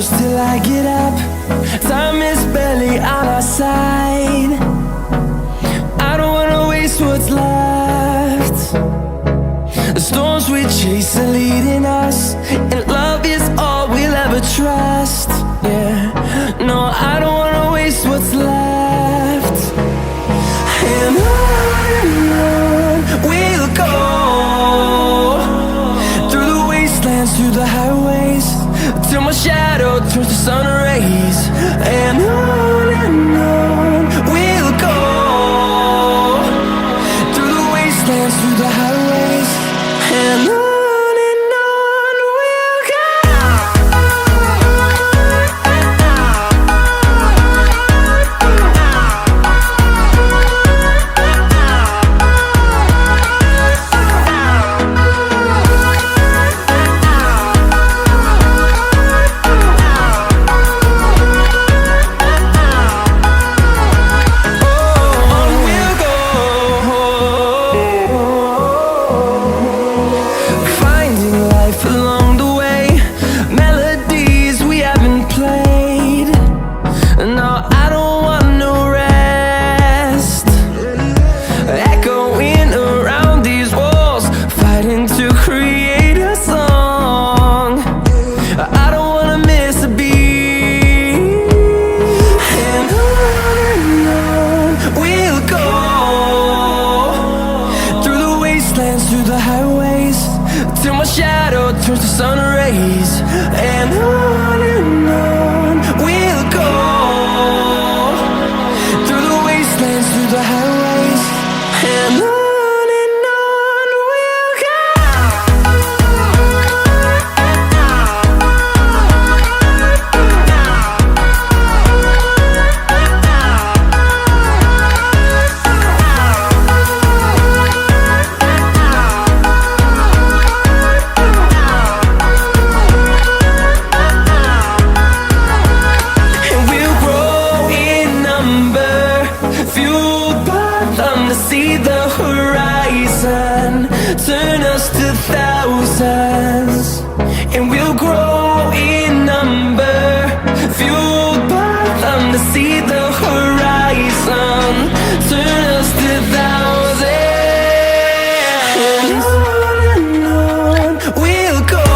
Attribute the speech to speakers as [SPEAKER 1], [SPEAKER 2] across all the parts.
[SPEAKER 1] close till I get up. Time is barely on our side. I don't wanna waste what's left. The storms we chase are leading us, and love is all we'll ever trust. Yeah, no, I don't wanna waste what's left. And on we'll go, through the wastelands, through the highways, till my shadow turns to sun rays. And on we'll go, through the wastelands, through the highways, and on we'll go. Through the highways, till my shadow turns to sun rays. And on we'll go, through the wastelands, through the highways, and on we'll go. See the horizon turn us to thousands, and we'll grow in number, fueled by them to see the horizon turn us to thousands. And on we'll go,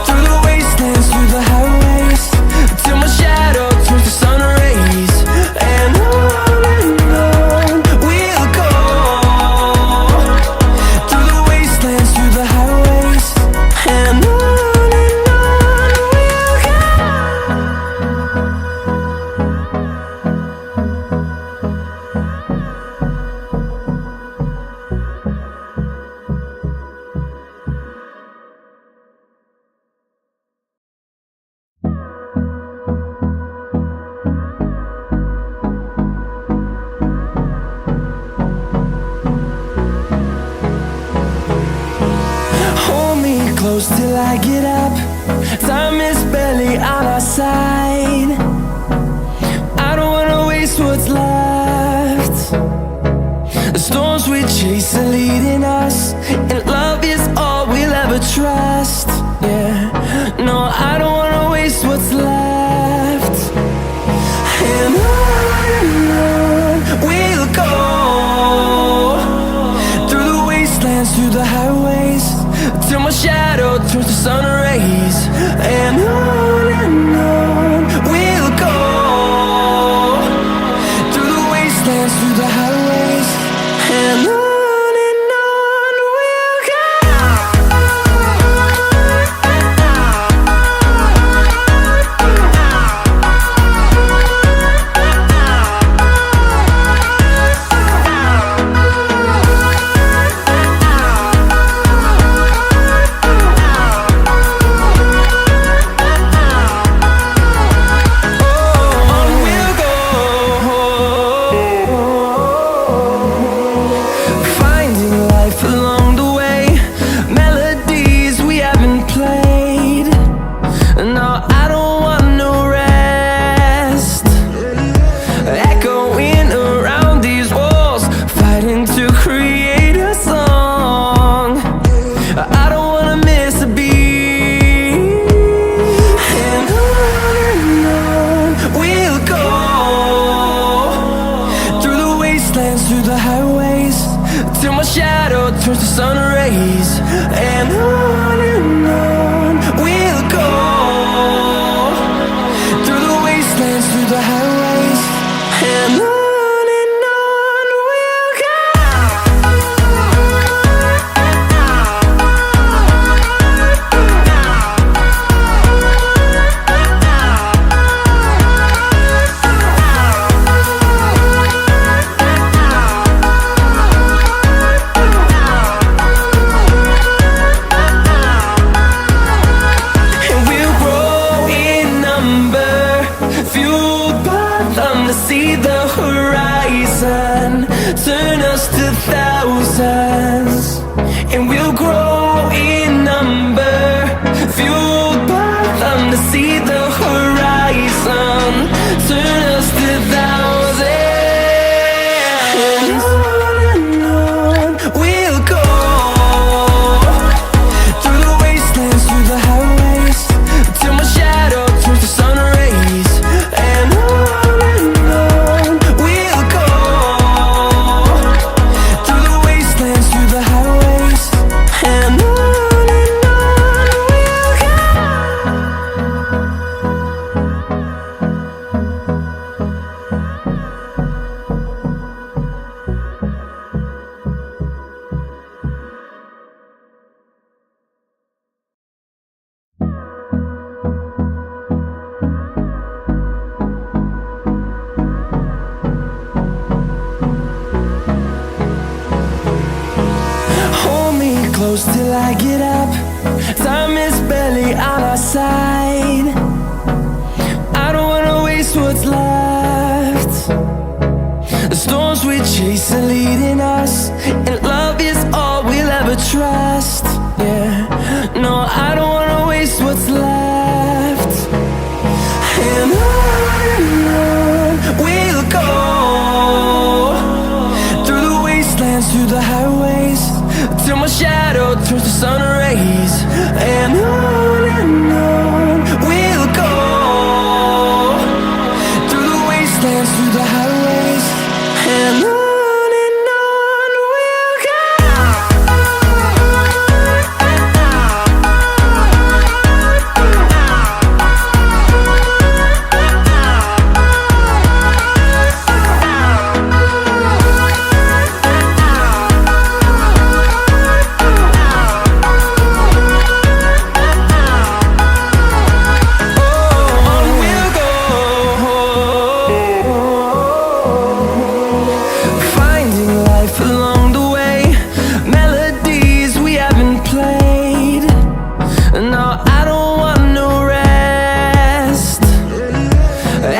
[SPEAKER 1] through the wastelands, through the highways, till my shadow turns to sun rays. And close till I get up. Time is barely on our side. I don't wanna waste what's left. The storms we chase are leading us, and love is all we'll ever trust. Yeah, no, I don't wanna waste what's left. And on we'll go, through the wastelands, through the highways, till my shadow turns to sun rays. And on we'll them to see the horizon. Turn us to thousands, and we'll grow in number. Fueled by them to see the horizon. Turn us to thousands, and on we'll go. Through the wastelands, through the highways, till my shadow turns to sun rays. And on we'll go. Through the wastelands, through the highways, and on we'll go. Hold me close till I get up. Time is barely on our side. I don't wanna waste what's left. The storms we chase are leading us, and love is all we'll ever trust. Yeah, no, I don't wanna waste what's left. And on we'll go. Through the wastelands, through the highways, till my shadow turns to sun rays. And on we'll go. Through the wastelands, through the highways, and on we'll go. Finding life along the way, melodies we haven't played. No, I don't want no rest.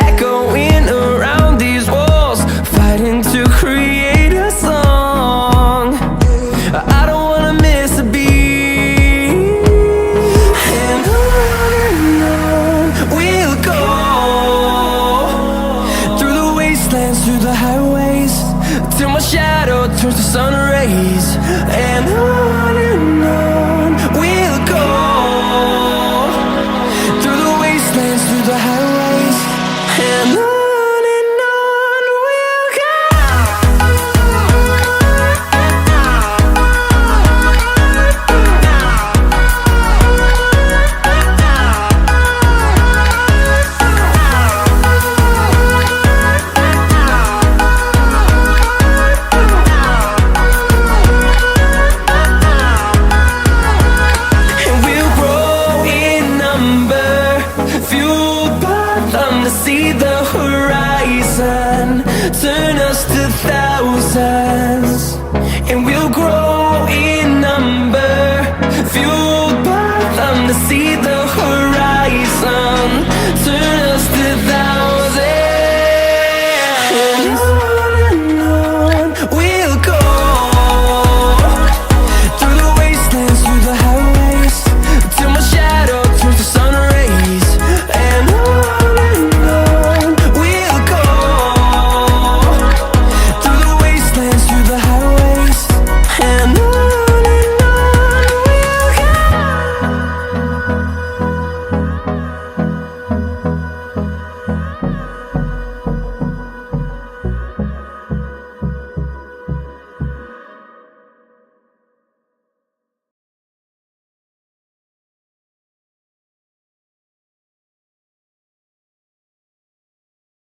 [SPEAKER 1] Echoing around these walls, fighting to create a song. I don't wanna miss a beat. And on we'll go. Through the wastelands, through the highways, till my shadow turns to sun rays. And on we'll go. Through the wastelands, through the highways, and on we'll go. And we'll grow in number, fueled by them to see the horizon. Turn us to thousands, and we'll grow in number.